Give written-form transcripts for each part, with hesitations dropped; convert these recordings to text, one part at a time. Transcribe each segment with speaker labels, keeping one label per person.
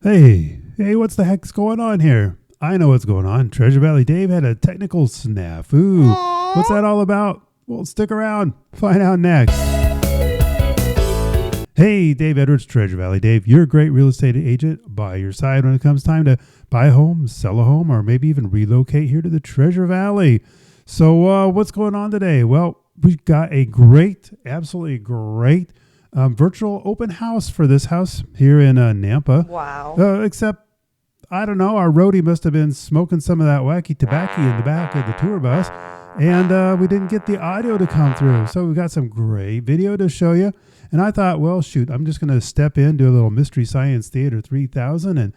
Speaker 1: Hey, what's the heck's going on here? I know what's going on. Treasure Valley Dave had a technical snafu. What's that all about? Well, stick around. Find out next. Hey, Dave Edwards, Treasure Valley Dave. You're a great real estate agent by your side when it comes time to buy a home, sell a home, or maybe even relocate here to the Treasure Valley. So what's going on today? Well, we've got a absolutely great virtual open house for this house here in Nampa.
Speaker 2: Wow.
Speaker 1: Except, I don't know, our roadie must have been smoking some of that wacky tobacco in the back of the tour bus, and we didn't get the audio to come through. So we've got some great video to show you. And I thought, well, shoot, I'm just going to step in, do a little Mystery Science Theater 3000 and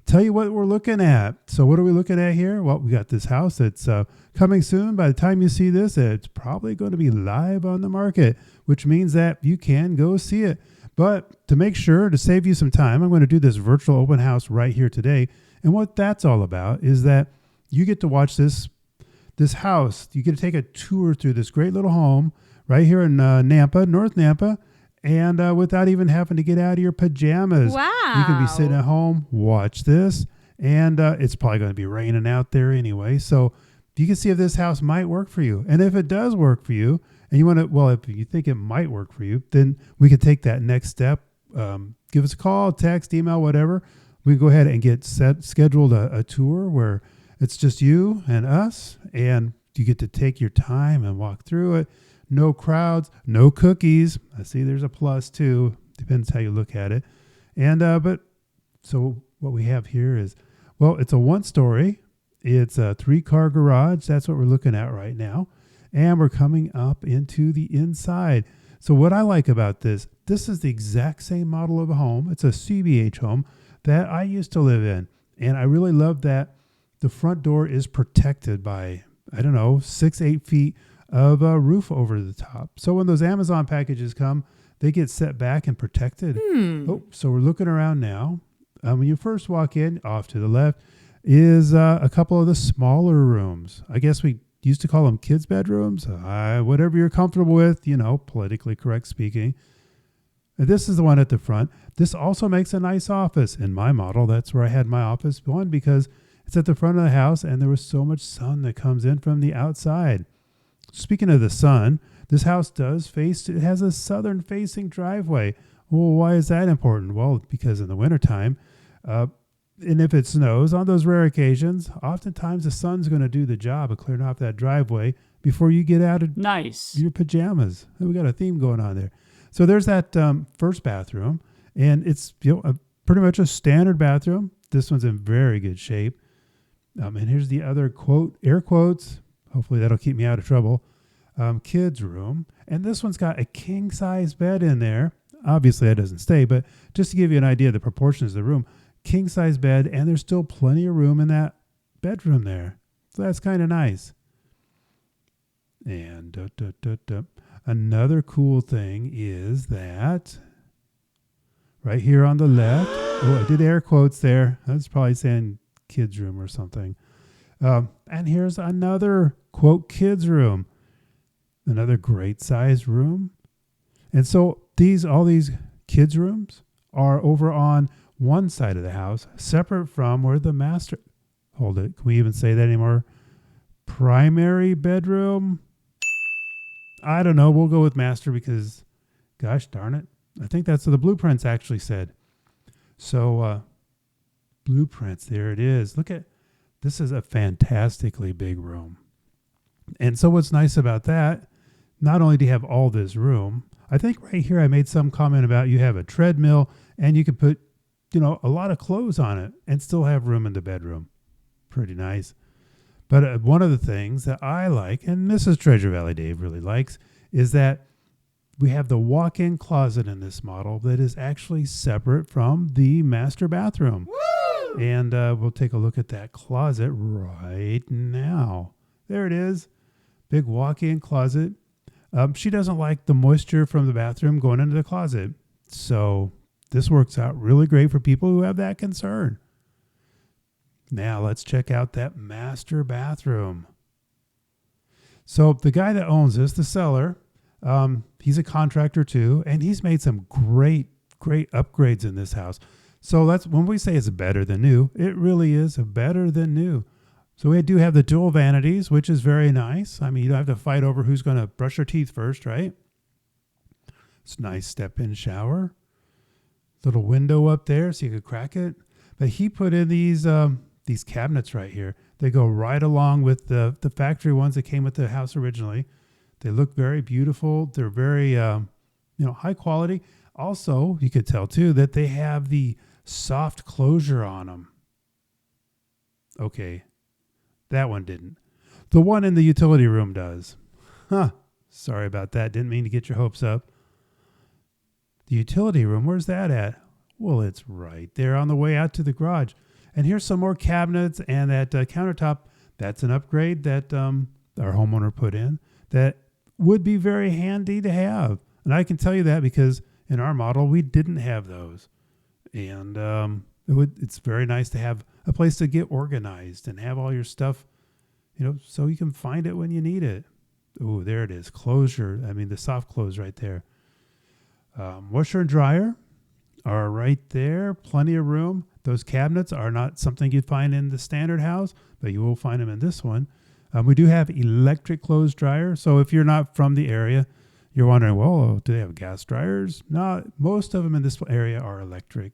Speaker 1: tell you what we're looking at. So what are we looking at here? Well, we got this house that's coming soon. By the time you see this, it's probably going to be live on the market, which means that you can go see it. But to make sure, to save you some time, I'm going to do this virtual open house right here today. And what that's all about is that you get to watch this house. You get to take a tour through this great little home right here in Nampa, North Nampa, and without even having to get out of your pajamas.
Speaker 2: Wow.
Speaker 1: You can be sitting at home, watch this, and it's probably going to be raining out there anyway. So you can see if this house might work for you. And if it does work for you, and you want to, well, if you think it might work for you, then we could take that next step. Give us a call, text, email, whatever. We can go ahead and get scheduled a tour where it's just you and us, and you get to take your time and walk through it. No crowds, no cookies. I see there's a plus too. Depends how you look at it. And but so what we have here is, well, it's a 1-story. It's a 3-car garage. That's what we're looking at right now. And we're coming up into the inside. So what I like about this is the exact same model of a home. It's a CBH home that I used to live in. And I really love that the front door is protected by, 6-8 feet of a roof over the top. So when those Amazon packages come, they get set back and protected. Oh, so we're looking around now. When you first walk in, off to the left is a couple of the smaller rooms. I guess we used to call them kids' bedrooms. Whatever you're comfortable with, politically correct speaking. And this is the one at the front. This also makes a nice office. In my model, that's where I had my office. One, because it's at the front of the house and there was so much sun that comes in from the outside. Speaking of the sun, this house it has a southern facing driveway. Well, why is that important? Well, because in the wintertime, and if it snows on those rare occasions, oftentimes the sun's going to do the job of clearing off that driveway before you get out of your pajamas. We got a theme going on there. So there's that first bathroom, and it's pretty much a standard bathroom. This one's in very good shape. And here's the other air quotes. Hopefully that'll keep me out of trouble. Kids room. And this one's got a king size bed in there. Obviously that doesn't stay, but just to give you an idea of the proportions of the room, king size bed, and there's still plenty of room in that bedroom there. So that's kind of nice. And another cool thing is that right here on the left, I did air quotes there. I was probably saying kids room or something. And here's another, quote, kids room. Another great size room. And so all these kids rooms are over on one side of the house, separate from where the master, hold it, can we even say that anymore? Primary bedroom? I don't know. We'll go with master because, gosh darn it. I think that's what the blueprints actually said. So, blueprints, there it is. This is a fantastically big room. And so what's nice about that, not only do you have all this room, I think right here I made some comment about you have a treadmill and you can put, a lot of clothes on it and still have room in the bedroom. Pretty nice. But one of the things that I like, and Mrs. Treasure Valley Dave really likes, is that we have the walk-in closet in this model that is actually separate from the master bathroom. Woo! And we'll take a look at that closet right now. There it is. Big walk-in closet. She doesn't like the moisture from the bathroom going into the closet. So this works out really great for people who have that concern. Now let's check out that master bathroom. So the guy that owns this, the seller, he's a contractor too, and he's made some great upgrades in this house. So that's when we say it's better than new, it really is better than new. So we do have the dual vanities, which is very nice. I mean, you don't have to fight over who's going to brush your teeth first, right? It's a nice step-in shower. Little window up there so you could crack it. But he put in these cabinets right here. They go right along with the factory ones that came with the house originally. They look very beautiful. They're very high quality. Also, you could tell too that they have the soft closure on them. Okay, that one didn't. The one in the utility room does. Sorry about that. Didn't mean to get your hopes up. The utility room, where's that at? Well, it's right there on the way out to the garage. And here's some more cabinets and that countertop. That's an upgrade that our homeowner put in that would be very handy to have. And I can tell you that because in our model, we didn't have those. And it's very nice to have a place to get organized and have all your stuff, so you can find it when you need it. Oh, there it is. Closure. I mean, the soft close right there. Washer and dryer are right there. Plenty of room. Those cabinets are not something you'd find in the standard house, but you will find them in this one. We do have electric clothes dryer. So if you're not from the area, you're wondering, well, do they have gas dryers? No, most of them in this area are electric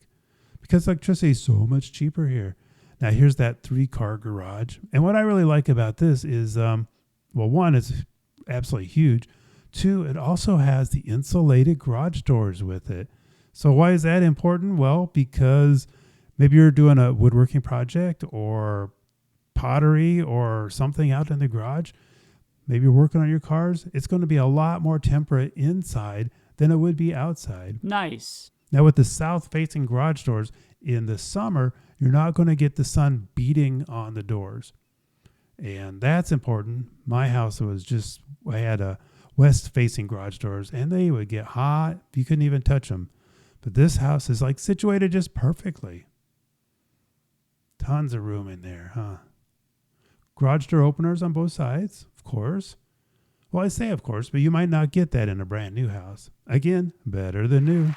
Speaker 1: because electricity is so much cheaper here. Now, here's that 3-car garage. And what I really like about this is, one, it's absolutely huge. 2, it also has the insulated garage doors with it. So why is that important? Well, because maybe you're doing a woodworking project or pottery or something out in the garage. Maybe you're working on your cars. It's going to be a lot more temperate inside than it would be outside.
Speaker 2: Nice.
Speaker 1: Now, with the south-facing garage doors, in the summer, you're not going to get the sun beating on the doors. And that's important. My house I had a west-facing garage doors, and they would get hot. You couldn't even touch them. But this house is situated just perfectly. Tons of room in there, huh? Garage door openers on both sides, of course. Well, I say of course, but you might not get that in a brand new house. Again, better than new.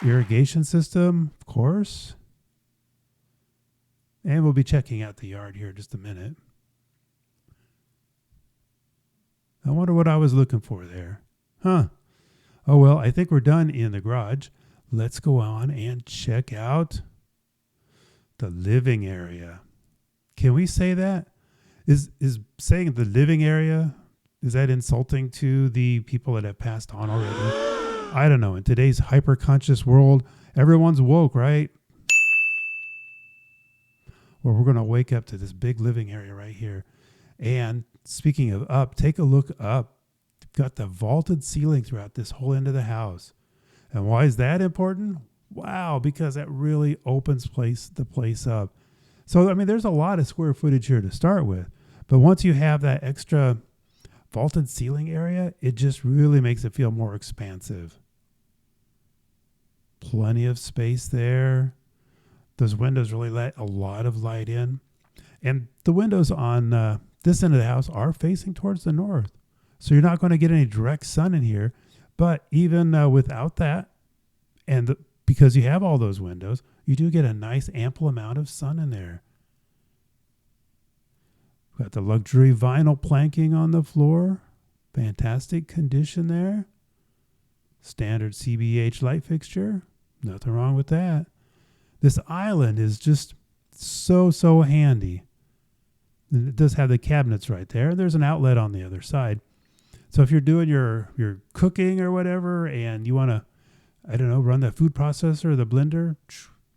Speaker 1: Irrigation system, of course. And we'll be checking out the yard here in just a minute. I wonder what I was looking for there. Oh, well, I think we're done in the garage. Let's go on and check out the living area. Can we say that? Is saying the living area, is that insulting to the people that have passed on already? I don't know. In today's hyper-conscious world, everyone's woke, right? Well, we're going to wake up to this big living area right here. And speaking of up, take a look up. Got the vaulted ceiling throughout this whole end of the house. And why is that important? Wow, because that really opens the place up. So, I mean, there's a lot of square footage here to start with. But once you have that extra vaulted ceiling area, it just really makes it feel more expansive. Plenty of space there. Those windows really let a lot of light in. And the windows on this end of the house are facing towards the north. So you're not going to get any direct sun in here. But even without that, and because you have all those windows, you do get a nice ample amount of sun in there. Got the luxury vinyl planking on the floor. Fantastic condition there. Standard CBH light fixture. Nothing wrong with that. This island is just so handy. And it does have the cabinets right there. There's an outlet on the other side. So if you're doing your cooking or whatever and you want to, run the food processor or the blender,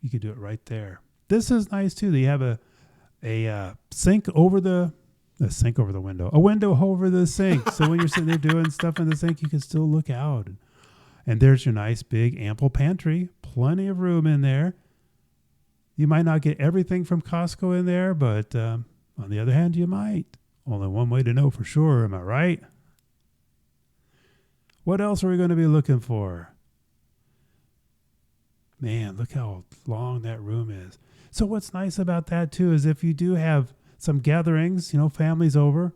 Speaker 1: you can do it right there. This is nice too. They have a sink over the window, a window over the sink. So when you're sitting there doing stuff in the sink, you can still look out. And there's your nice big ample pantry, plenty of room in there. You might not get everything from Costco in there, but on the other hand, you might. Only one way to know for sure, am I right? What else are we going to be looking for? Man, look how long that room is. So what's nice about that too is if you do have some gatherings, families over,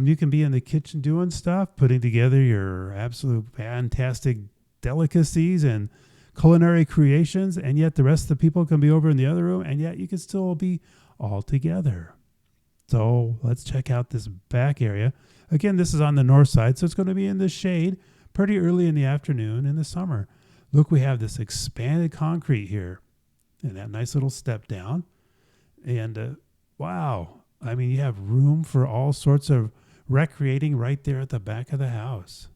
Speaker 1: You can be in the kitchen doing stuff, putting together your absolute fantastic delicacies and culinary creations, and yet the rest of the people can be over in the other room, and yet you can still be all together. So let's check out this back area. Again, this is on the north side, so it's going to be in the shade pretty early in the afternoon in the summer. Look, we have this expanded concrete here and that nice little step down. And wow, I mean, you have room for all sorts of recreating right there at the back of the house.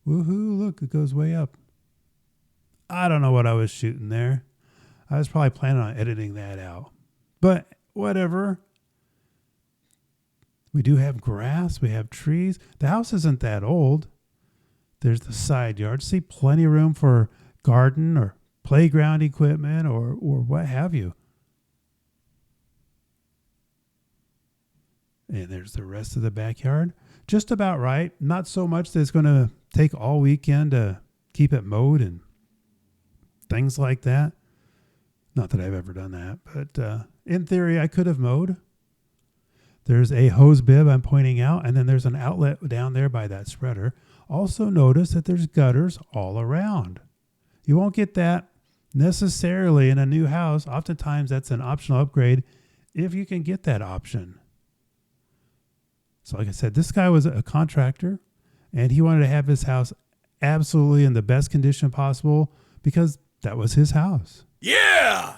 Speaker 1: Woohoo, look, it goes way up. I don't know what I was shooting there. I was probably planning on editing that out. But whatever. We do have grass. We have trees. The house isn't that old. There's the side yard. See, plenty of room for garden or playground equipment or what have you. And there's the rest of the backyard. Just about right. Not so much that it's going to take all weekend to keep it mowed and things like that. Not that I've ever done that, but in theory, I could have mowed. There's a hose bib I'm pointing out, and then there's an outlet down there by that spreader. Also notice that there's gutters all around. You won't get that necessarily in a new house. Oftentimes, that's an optional upgrade if you can get that option. So like I said, this guy was a contractor, and he wanted to have his house absolutely in the best condition possible because that was his house.
Speaker 2: Yeah!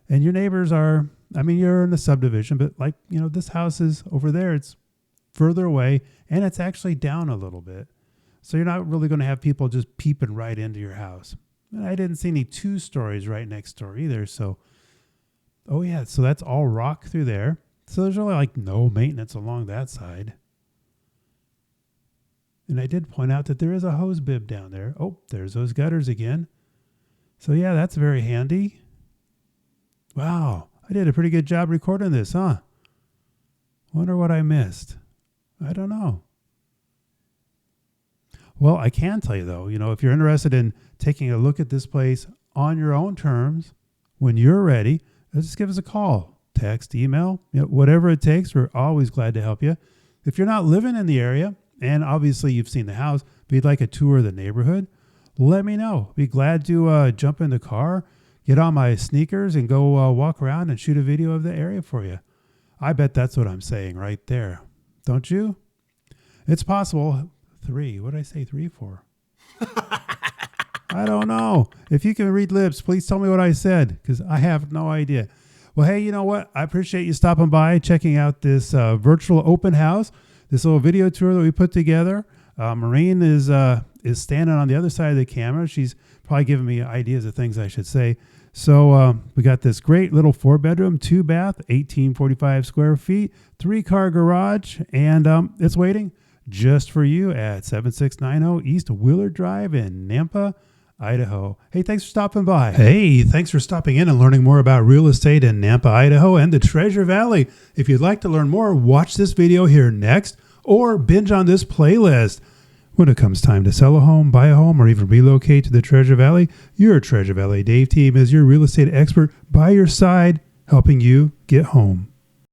Speaker 1: And your neighbors are, I mean, you're in a subdivision, but like, you know, this house is over there. It's further away, and it's actually down a little bit. So you're not really going to have people just peeping right into your house. And I didn't see any 2 stories right next door either. So, oh yeah, so that's all rock through there. So there's really like no maintenance along that side. And I did point out that there is a hose bib down there. Oh, there's those gutters again. So yeah, that's very handy. Wow, I did a pretty good job recording this, huh? Wonder what I missed. I don't know. Well, I can tell you though, you know, if you're interested in taking a look at this place on your own terms, when you're ready, just give us a call, text, email, you know, whatever it takes. We're always glad to help you. If you're not living in the area, and obviously you've seen the house, but you'd like a tour of the neighborhood, let me know. Be glad to jump in the car, get on my sneakers, and go walk around and shoot a video of the area for you. I bet that's what I'm saying right there. Don't you? It's possible. 3. What did I say 3 for? I don't know. If you can read lips, please tell me what I said, because I have no idea. Well, hey, you know what? I appreciate you stopping by, checking out this virtual open house, this little video tour that we put together. Maureen is standing on the other side of the camera. She's probably giving me ideas of things I should say. So we got this great little 4-bedroom, 2-bath, 1845 square feet, 3-car garage, and it's waiting just for you at 7690 East Willard Drive in Nampa, Idaho. Hey, thanks for stopping by. Hey, thanks for stopping in and learning more about real estate in Nampa, Idaho and the Treasure Valley. If you'd like to learn more, watch this video here next or binge on this playlist. When it comes time to sell a home, buy a home, or even relocate to the Treasure Valley, your Treasure Valley Dave team is your real estate expert by your side, helping you get home.